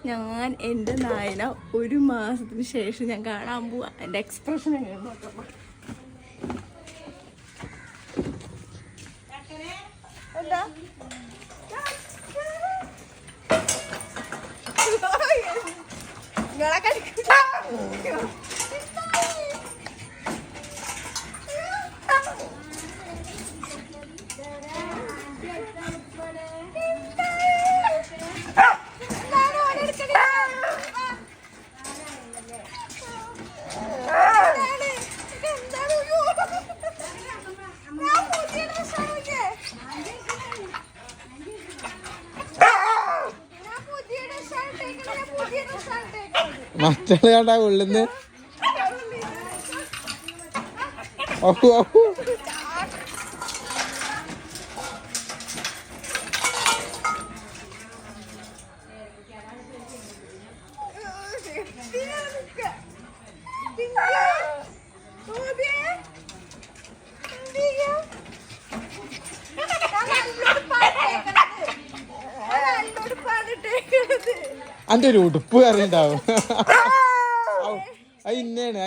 ഞാൻ എൻ്റെ നായന 1 മാസത്തിന് ശേഷം ഞാൻ കാണാൻ പോവാ. എൻ്റെ എക്സ്പ്രഷൻ എങ്ങനെ നോക്കാം. എന്താ നിങ്ങളെ കടിക്ക മറ്റുള്ള കണ്ടാ ഉള്ളിന്ന് അന്റെ ഒരു ഉടുപ്പ് കറിയുണ്ടാവും. ഇന്നാണ്